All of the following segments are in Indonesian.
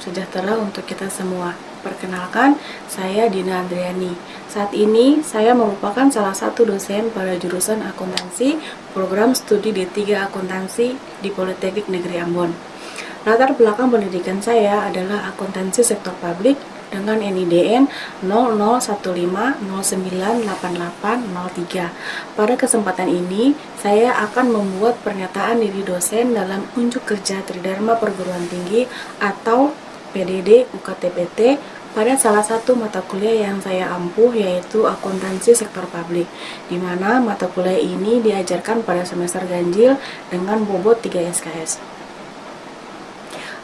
sejahtera untuk kita semua. Perkenalkan, saya Dina Andriani. Saat ini, saya merupakan salah satu dosen pada jurusan akuntansi, program studi D3 akuntansi di Politeknik Negeri Ambon. Latar belakang pendidikan saya adalah akuntansi sektor publik dengan NIDN 0015098803. Pada kesempatan ini, saya akan membuat pernyataan diri dosen dalam unjuk kerja Tridharma Perguruan Tinggi atau PDD UKTPT pada salah satu mata kuliah yang saya ampuh, yaitu akuntansi sektor publik, di mana mata kuliah ini diajarkan pada semester ganjil dengan bobot 3 SKS.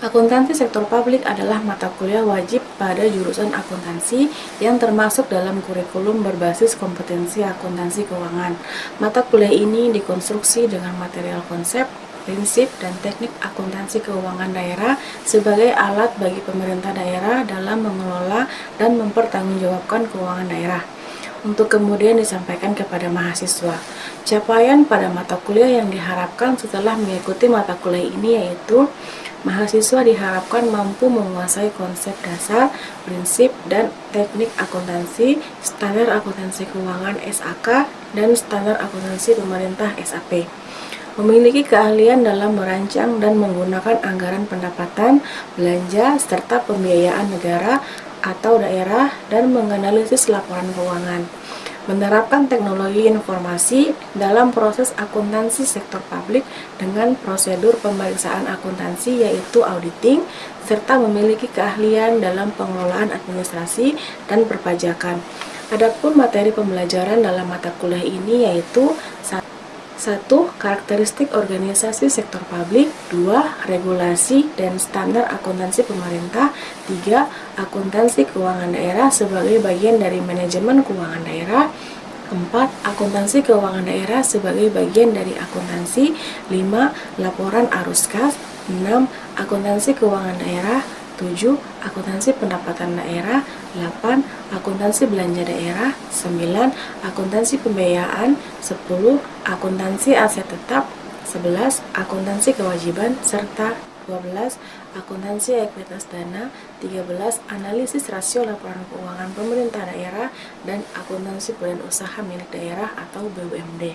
Akuntansi sektor publik adalah mata kuliah wajib pada jurusan akuntansi yang termasuk dalam kurikulum berbasis kompetensi akuntansi keuangan. Mata kuliah ini dikonstruksi dengan material konsep, prinsip, dan teknik akuntansi keuangan daerah sebagai alat bagi pemerintah daerah dalam mengelola dan mempertanggungjawabkan keuangan daerah, untuk kemudian disampaikan kepada mahasiswa. Capaian pada mata kuliah yang diharapkan setelah mengikuti mata kuliah ini yaitu mahasiswa diharapkan mampu menguasai konsep dasar, prinsip, dan teknik akuntansi, standar akuntansi keuangan SAK, dan standar akuntansi pemerintah SAP. Memiliki keahlian dalam merancang dan menggunakan anggaran pendapatan, belanja, serta pembiayaan negara atau daerah, dan menganalisis laporan keuangan. Menerapkan teknologi informasi dalam proses akuntansi sektor publik dengan prosedur pemeriksaan akuntansi yaitu auditing, serta memiliki keahlian dalam pengelolaan administrasi dan perpajakan. Adapun materi pembelajaran dalam mata kuliah ini yaitu 1. Karakteristik organisasi sektor publik. 2. Regulasi dan standar akuntansi pemerintah. 3. Akuntansi keuangan daerah sebagai bagian dari manajemen keuangan daerah. 4. Akuntansi keuangan daerah sebagai bagian dari akuntansi. 5. Laporan arus kas. 6. Akuntansi keuangan daerah. 7. Akuntansi pendapatan daerah. 8. Akuntansi belanja daerah. 9. Akuntansi pembiayaan. 10. Akuntansi aset tetap. 11. Akuntansi kewajiban, serta 12. Akuntansi ekuitas dana. 13. Analisis rasio laporan keuangan pemerintah daerah dan akuntansi badan usaha milik daerah atau BUMD.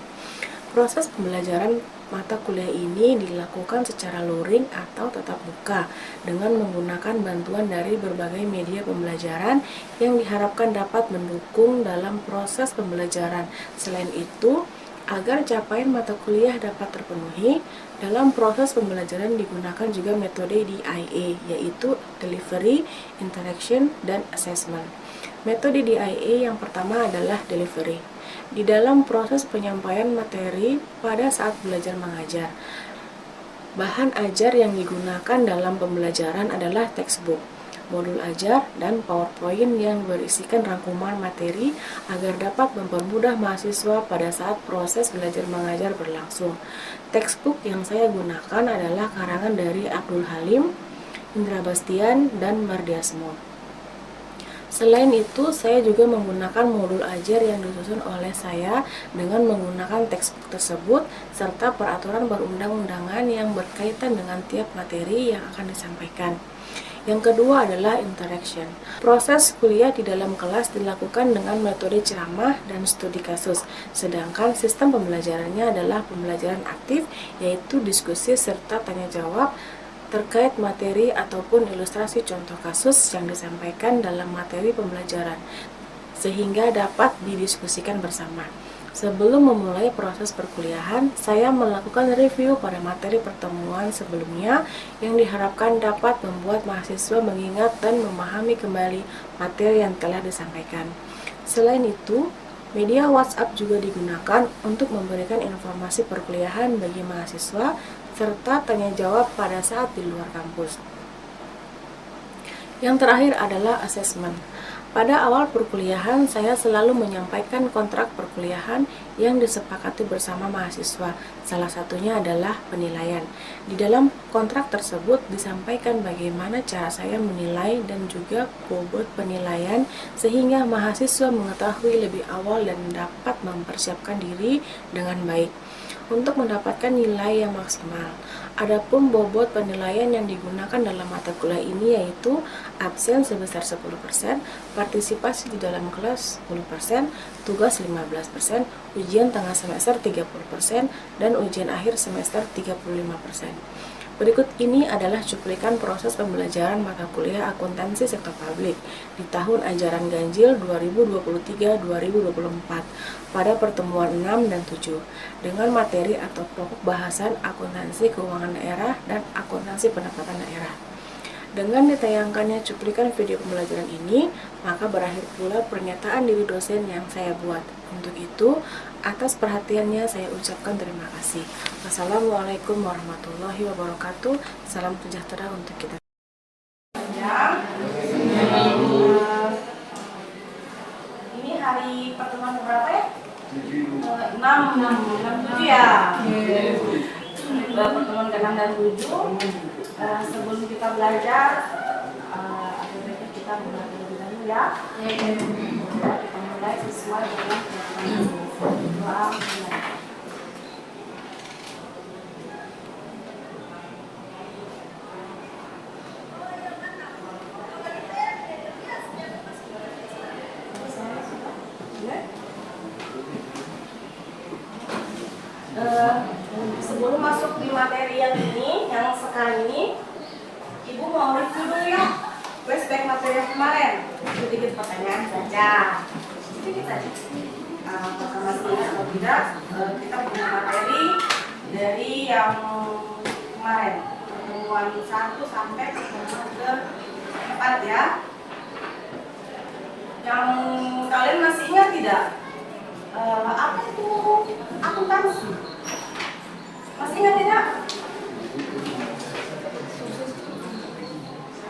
Proses pembelajaran mata kuliah ini dilakukan secara luring atau tatap muka dengan menggunakan bantuan dari berbagai media pembelajaran yang diharapkan dapat mendukung dalam proses pembelajaran. Selain itu, agar capaian mata kuliah dapat terpenuhi, dalam proses pembelajaran digunakan juga metode DIA, yaitu Delivery, Interaction, dan Assessment. Metode DIA yang pertama adalah Delivery. Di dalam proses penyampaian materi pada saat belajar mengajar, bahan ajar yang digunakan dalam pembelajaran adalah textbook, modul ajar, dan PowerPoint yang berisikan rangkuman materi agar dapat mempermudah mahasiswa pada saat proses belajar mengajar berlangsung. Textbook yang saya gunakan adalah karangan dari Abdul Halim, Indra Bastian, dan Mardiasmo. Selain itu, saya juga menggunakan modul ajar yang disusun oleh saya dengan menggunakan textbook tersebut serta peraturan perundang-undangan yang berkaitan dengan tiap materi yang akan disampaikan. Yang kedua adalah interaction. Proses kuliah di dalam kelas dilakukan dengan metode ceramah dan studi kasus, sedangkan sistem pembelajarannya adalah pembelajaran aktif, yaitu diskusi serta tanya jawab terkait materi ataupun ilustrasi contoh kasus yang disampaikan dalam materi pembelajaran, sehingga dapat didiskusikan bersama. Sebelum memulai proses perkuliahan, saya melakukan review pada materi pertemuan sebelumnya yang diharapkan dapat membuat mahasiswa mengingat dan memahami kembali materi yang telah disampaikan. Selain itu, media WhatsApp juga digunakan untuk memberikan informasi perkuliahan bagi mahasiswa serta tanya jawab pada saat di luar kampus. Yang terakhir adalah asesmen. Pada awal perkuliahan, saya selalu menyampaikan kontrak perkuliahan yang disepakati bersama mahasiswa. Salah satunya adalah penilaian. Di dalam kontrak tersebut disampaikan bagaimana cara saya menilai dan juga bobot penilaian sehingga mahasiswa mengetahui lebih awal dan dapat mempersiapkan diri dengan baik untuk mendapatkan nilai yang maksimal. Adapun bobot penilaian yang digunakan dalam mata kuliah ini yaitu absen sebesar 10%, partisipasi di dalam kelas 10%, tugas 15%, ujian tengah semester 30%, dan ujian akhir semester 35%. Berikut ini adalah cuplikan proses pembelajaran mata kuliah akuntansi sektor publik di tahun ajaran ganjil 2023-2024 pada pertemuan 6 dan 7 dengan materi atau pokok bahasan akuntansi keuangan daerah dan akuntansi pendapatan daerah. Dengan ditayangkannya cuplikan video pembelajaran ini, maka berakhir pula pernyataan diri dosen yang saya buat. Untuk itu, atas perhatiannya saya ucapkan terima kasih. Wassalamualaikum warahmatullahi wabarakatuh. Salam sejahtera untuk kita. Ini hari pertemuan berapa ya? 6 7 ya. Pertemuan ke-6 dan 7. Sebelum kita belajar, akhirnya kita mulai terlebih dahulu ya. Kita mulai sesuai dengan doa mulai. Sebelum masuk di materi yang ini, yang sekarang ini, Ibu mau review dulu ya, flashback materi yang kemarin. Sedikit pertanyaan saja, sedikit saja. Apakah masih ingat atau tidak? Kita punya materi dari yang kemarin, pertemuan 1 sampai pertemuan ke-4 ya. Yang kalian masih ingat tidak? Apa itu akuntansi? Masih ingat tidak?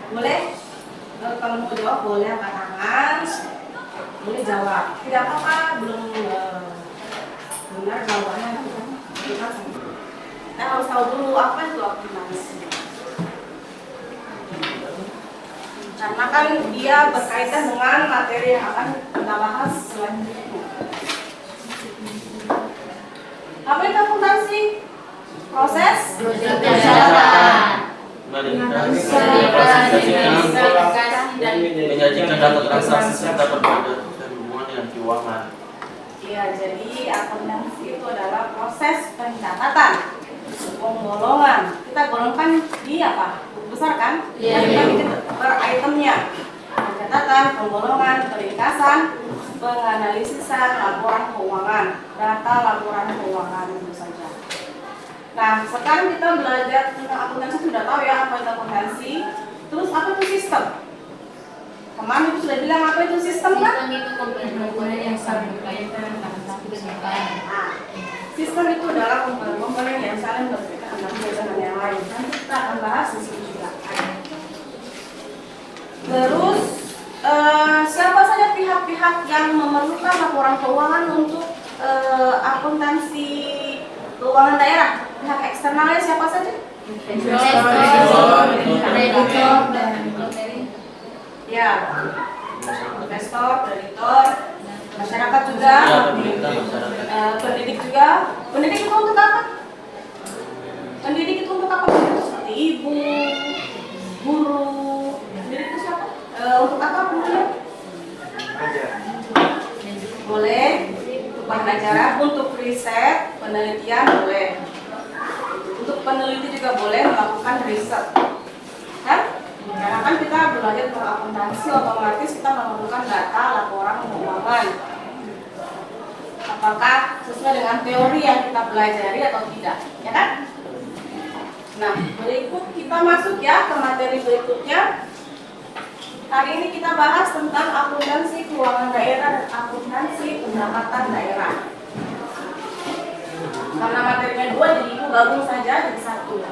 Boleh? Kalau mau jawab boleh angkat tangan. Boleh jawab. Tidak apa-apa, belum benar jawabannya. Kita harus tahu dulu apa itu akuntansi. Karena kan dia berkaitan dengan materi yang akan kita bahas selanjutnya. Apa itu akuntansi? Proses menyajikan data transaksi serta berbagai hubungan dengan keuangan. Iya, jadi akuntansi itu adalah proses pencatatan, penggolongan. Kita golongkan di apa? Buku besar kan? Iya. Kita bikin per itemnya. Pencatatan, penggolongan, peringkasan, penganalisisan, laporan keuangan, data laporan keuangan itu saja. Nah, sekarang kita belajar tentang akuntansi, sudah tahu ya apa itu akuntansi. Terus apa itu sistem? Kemarin Ibu sudah bilang apa itu sistem kan? Sistem itu komponen-komponen yang saling berkaitan dengan satu dengan lain. Nah, sistem itu adalah komponen-komponen yang saling berkaitan antara dengan yang lain. Nanti kita akan bahas di sini juga. Terus siapa saja pihak-pihak yang memerlukan laporan keuangan untuk akuntansi keuangan daerah? Pihak eksternalnya siapa saja? Investor, kreditor, dan Ya, investor, kreditor, masyarakat juga, pendidik juga. Pendidik itu untuk apa? Pendidik itu untuk apa? Seperti ibu, guru. Pendidik itu siapa? Untuk apa pendidik? Boleh. Untuk bahan acara, untuk riset, penelitian boleh. Untuk peneliti juga boleh melakukan riset, kan? Karena kan kita belajar tentang akuntansi, otomatis kita memerlukan data laporan keuangan. Apakah sesuai dengan teori yang kita pelajari atau tidak, ya kan? Nah, berikut kita masuk ya ke materi berikutnya. Hari ini kita bahas tentang akuntansi keuangan daerah dan akuntansi pendapatan daerah. Karena materinya 2, jadi Ibu gabung saja jadi 1 ya.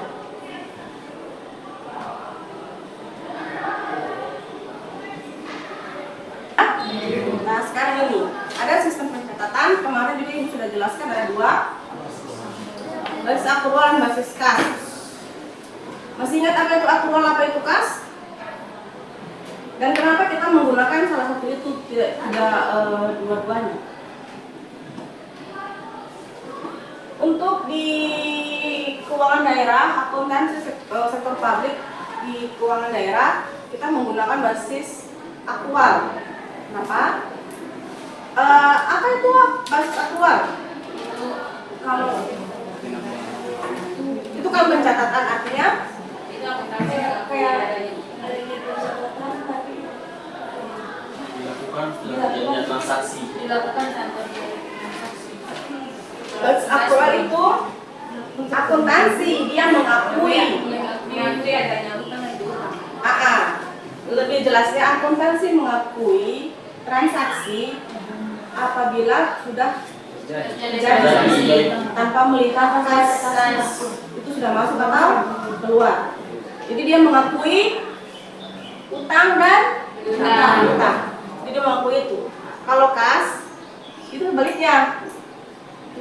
Nah, sekarang ini ada sistem pencatatan. Kemarin juga Ibu sudah jelaskan ada 2, basis akrual dan basis kas. Masih ingat apa itu akrual, apa itu kas? Dan kenapa kita menggunakan salah satu itu, tidak dua-duanya? Untuk di keuangan daerah, akuntansi sektor publik di keuangan daerah, kita menggunakan basis aktual. Kenapa? Apa itu basis aktual? Kalau itu kan pencatatan, artinya Itu akuntansi kayak Dilakukan setelah terjadinya transaksi. dilakukan saat terjadi transaksi. basis aktual itu akuntansi, dia mengakui. Mengakui adanya utang dan piutang. Lebih jelasnya akuntansi mengakui transaksi apabila sudah terjadi tanpa melihat kas itu sudah masuk atau keluar. Jadi dia mengakui utang dan piutang. Jadi dia mengakui itu. Kalau kas itu sebaliknya,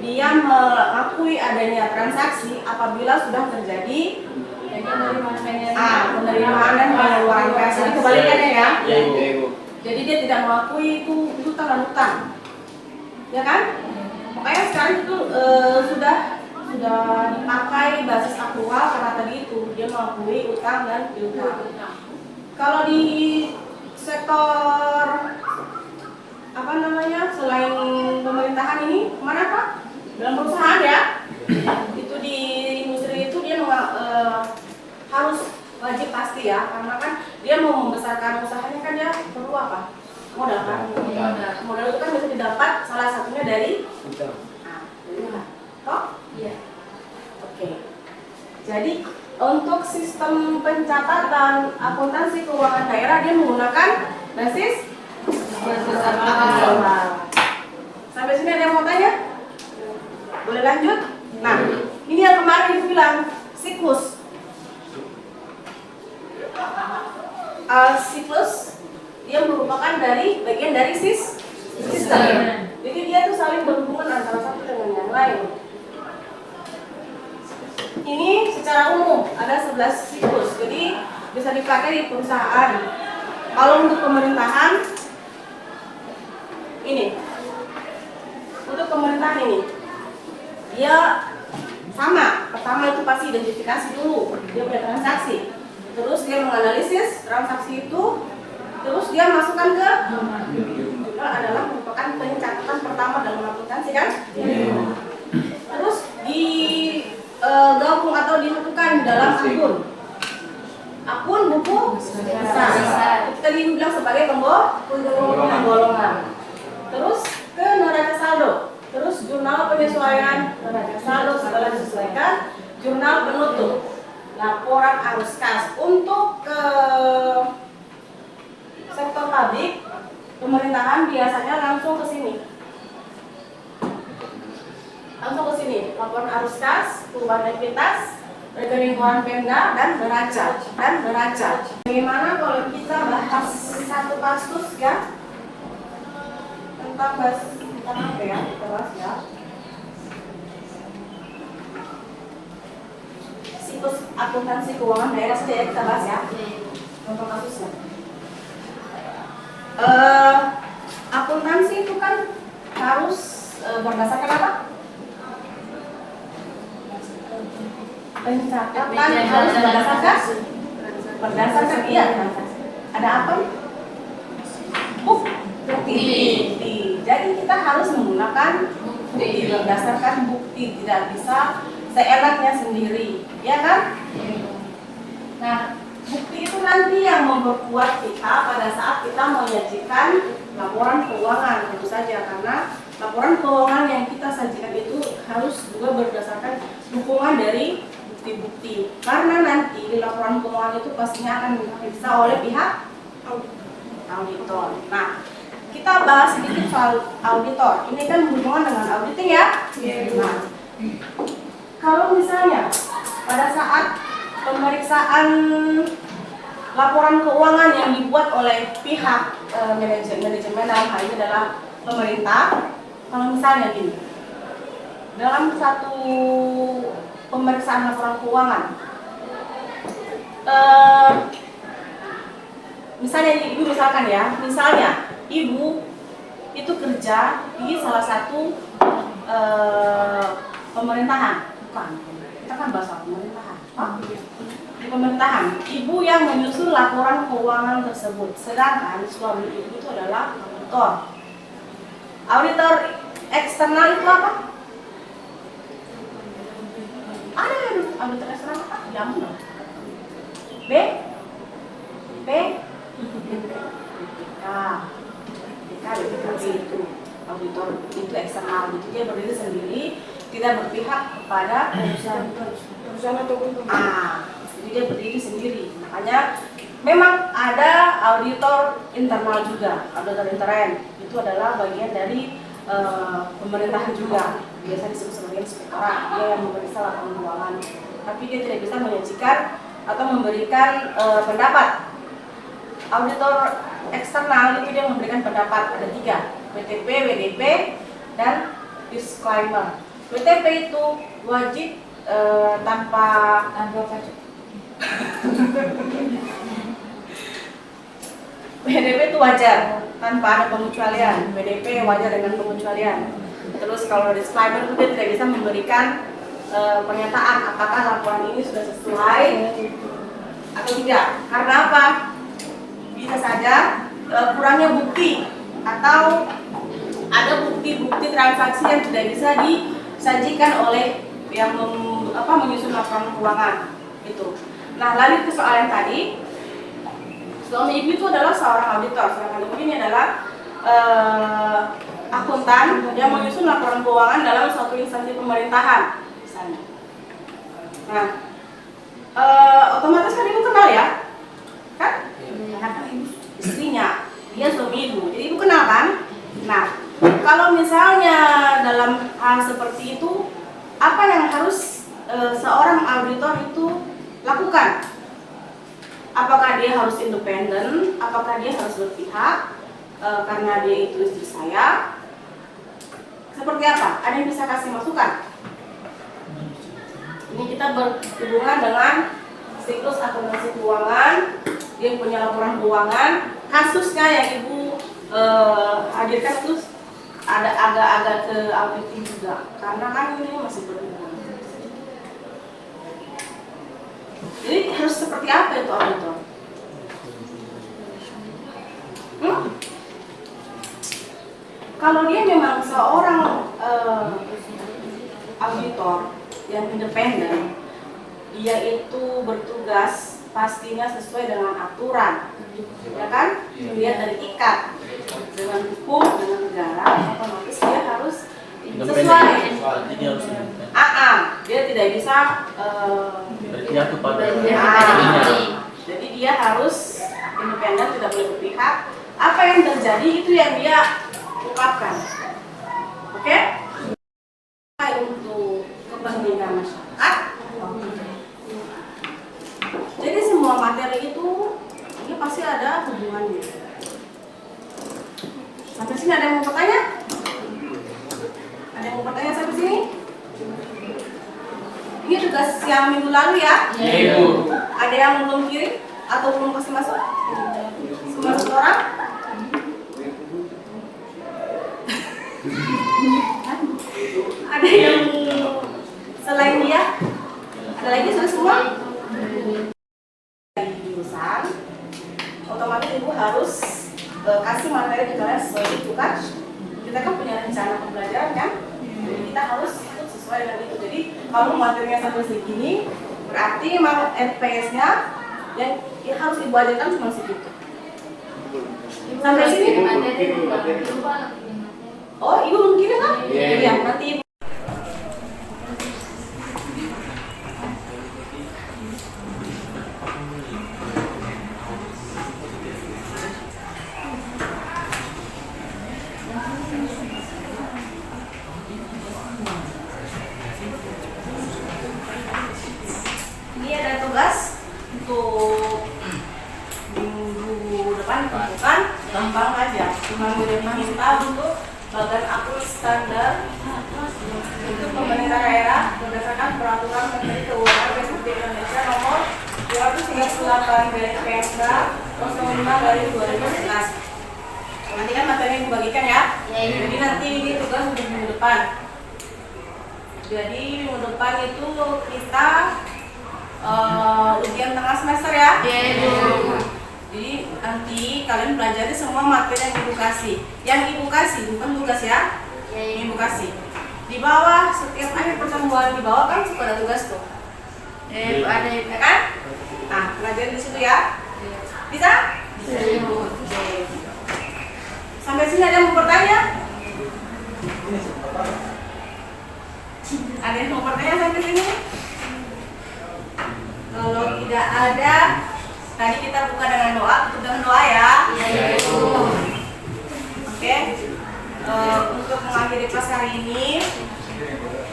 dia mengakui adanya transaksi apabila sudah terjadi penerimaan dan pengeluaran kas. Jadi kebalikannya ya. Jadi dia tidak mengakui itu utang dan utang, ya kan? Makanya sekarang itu sudah dipakai basis aktual karena tadi itu dia mengakui utang dan piutang. Kalau di sektor apa namanya selain pemerintahan ini mana Pak? Dalam perusahaan ya, itu di industri itu dia harus wajib pasti ya, karena kan dia mau membesarkan usahanya kan dia perlu apa? Modal kan? Modal itu kan bisa didapat salah satunya dari utang. Toh? Iya. Oke. Jadi untuk sistem pencatatan akuntansi keuangan daerah dia menggunakan basis aktual. Sampai sini ada yang mau tanya? Boleh lanjut? Nah, ini yang kemarin itu bilang siklus. Siklus dia merupakan bagian dari sistem. Jadi dia tuh saling berhubungan antara satu dengan yang lain. Ini secara umum ada 11 siklus. Jadi bisa dipakai di perusahaan. Kalau untuk pemerintahan ini. Untuk pemerintahan ini dia sama. Pertama itu pasti identifikasi dulu. Dia punya transaksi. Terus dia menganalisis transaksi itu, terus dia masukkan ke jurnal adalah merupakan pencatatan pertama dalam akuntansi kan? Terus digabung atau disatukan dalam akun buku besar. Itu tadi bilang sebagai penggolongan. Terus ke neraca saldo, terus jurnal penyesuaian neraca saldo setelah disesuaikan, jurnal penutup, laporan arus kas. Untuk ke sektor publik, pemerintahan biasanya langsung ke sini. Laporan arus kas, perubahan likuiditas, rekening keuangan Pemda dan neraca. Bagaimana kalau kita bahas satu kasus ya tentang apa ya? Kita bahas ya. Siklus akuntansi keuangan daerah saja ya kita bahas ya. Contoh kasusnya. Akuntansi itu kan harus berdasarkan apa? Pencatatan harus berdasarkan iya transaksi. Ada apa? Bukti. Jadi kita harus menggunakan bukti berdasarkan bukti, tidak bisa seenaknya sendiri, ya kan? Nah, bukti itu nanti yang memperkuat kita pada saat kita menyajikan laporan keuangan, tentu saja karena laporan keuangan yang kita sajikan itu harus juga berdasarkan dukungan dari bukti-bukti. Karena nanti di laporan keuangan itu pastinya akan diperiksa oleh pihak auditor. Nah, kita bahas sedikit soal auditor. Ini kan berhubungan dengan auditing ya. Nah, kalau misalnya pada saat pemeriksaan laporan keuangan yang dibuat oleh pihak manajemen dalam hal ini adalah pemerintah, kalau misalnya gini, dalam satu pemeriksaan laporan keuangan, misalnya ibu itu kerja di salah satu pemerintahan, Bukan. Kita kan bahasa pemerintahan. Oh, di pemerintahan, ibu yang menyusun laporan keuangan tersebut. Sedangkan suami ibu itu adalah auditor. Auditor eksternal itu apa? Ada auditor eksternal apa? Jamu dong. B. Nah, BPK itu auditor itu eksternal, itu dia berdiri sendiri, tidak berpihak kepada perusahaan atau jadi dia berdiri sendiri. Makanya memang ada auditor internal juga, auditor intern itu adalah bagian dari pemerintahan juga, biasa disebut sebagai inspektorat, dia yang memeriksa laporan keuangan, tapi dia tidak bisa menyajikan atau memberikan pendapat. Auditor eksternal itu dia memberikan pendapat, ada 3, WTP, WDP, dan disclaimer. WTP itu wajib tanpa pajak. WDP itu wajar tanpa ada pengecualian. WDP wajar dengan pengecualian. Terus kalau disclaimer itu dia tidak bisa memberikan pernyataan apakah laporan ini sudah sesuai atau tidak. Karena apa? Bisa saja kurangnya bukti atau ada bukti-bukti transaksi yang tidak bisa disajikan oleh yang menyusun laporan keuangan itu. Nah, lanjut ke soal yang tadi. Suami ibu itu adalah seorang auditor, sedangkan ibu ini adalah akuntan yang menyusun laporan keuangan dalam suatu instansi pemerintahan, misalnya. Nah, otomatis kan ibu kenal ya, kan? Karena kan ibu istrinya, dia suami ibu, jadi ibu kenal kan? Nah, kalau misalnya dalam hal seperti itu, apa yang harus seorang auditor itu lakukan? Apakah dia harus independen? Apakah dia harus berpihak karena dia itu istri saya? Seperti apa? Ada yang bisa kasih masukan? Ini kita berhubungan dengan siklus akuntansi keuangan, dia punya laporan keuangan, kasusnya yang ibu hadirkan itu ada agak-agak ke auditing juga, karena kan ini masih berhubungan. Jadi harus seperti apa itu auditor? Kalau dia memang seorang auditor yang independen, dia itu bertugas pastinya sesuai dengan aturan, ya kan? Dia terikat dengan hukum, dengan negara, otomatis dia harus sesuai. Dia tidak bisa berpihak kepada jadi dia harus independen, tidak boleh berpihak. Apa yang terjadi itu yang dia ungkapkan. Oke? Untuk kepentingan masyarakat. Jadi semua materi itu ini pasti ada hubungannya. Sampai sini ada yang mau bertanya? Ada yang mau bertanya sampai sini? Ini tugas yang minggu lalu ya? Iya, Bu. Ada yang belum kirim atau belum kasih masuk? Masuk orang? Ada yang selain dia? Ada lagi sudah semua? Di jurusan, otomatis ibu harus kasih materi ke kalian sesuai itu kan? Kita kan punya rencana pembelajaran kan? Jadi kita harus ikut sesuai dengan itu. Jadi kalau materinya sampai segini, berarti memang FPS-nya yang harus ibu ajarkan cuma segitu. Sampai sini? Oh, ibu belum kirim kan? Iya, nanti ibu. Ini ada tugas untuk minggu depan, bukan gampang aja, cuma minta untuk bagian akun standar untuk pemerintah daerah berdasarkan peraturan Menteri Keuangan Republik Indonesia nomor 238 PMK 05/2011. Nanti kan materinya dibagikan ya. Jadi nanti ini tugas untuk minggu depan. Jadi minggu depan itu kita ujian tengah semester ya. Jadi nanti kalian pelajari semua materi yang ibu kasih. Yang ibu kasih bukan tugas ya. Yang ibu kasih. Di bawah setiap akhir pertemuan di bawah kan suka ada tugas tuh. Ada ya kan? Nah, pelajari di situ ya. Bisa? Oke. Sampai sini ada yang mau bertanya? Ada yang mau bertanya sampai sini? Kalau tidak ada, tadi kita buka dengan doa, tutup dengan doa ya. Oke. Untuk mengakhiri kelas hari ini,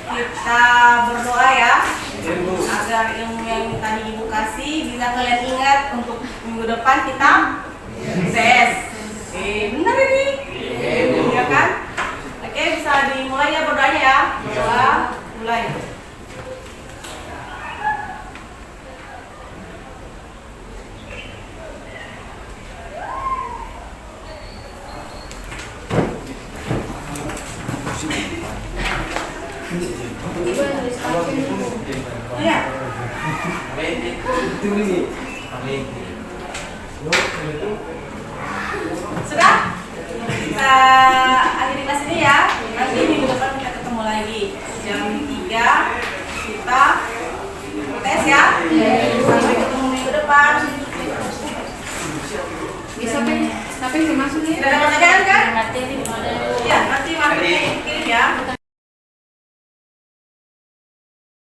kita berdoa ya, agar ilmu yang tadi ibu kasih bisa kalian ingat untuk minggu depan kita tes. Benar ini? Ya kan? Oke, bisa dimulai ya berdoanya ya. Berdoa, mulai. Iya. Sudah? Kita akhiri kelas ini ya. Nanti minggu depan kita ketemu lagi jam 3 kita tes ya. Sampai ketemu minggu depan. Bisa sampai masuk nih. Tidak ada pertanyaan kan? Iya, nanti materi kirim ya.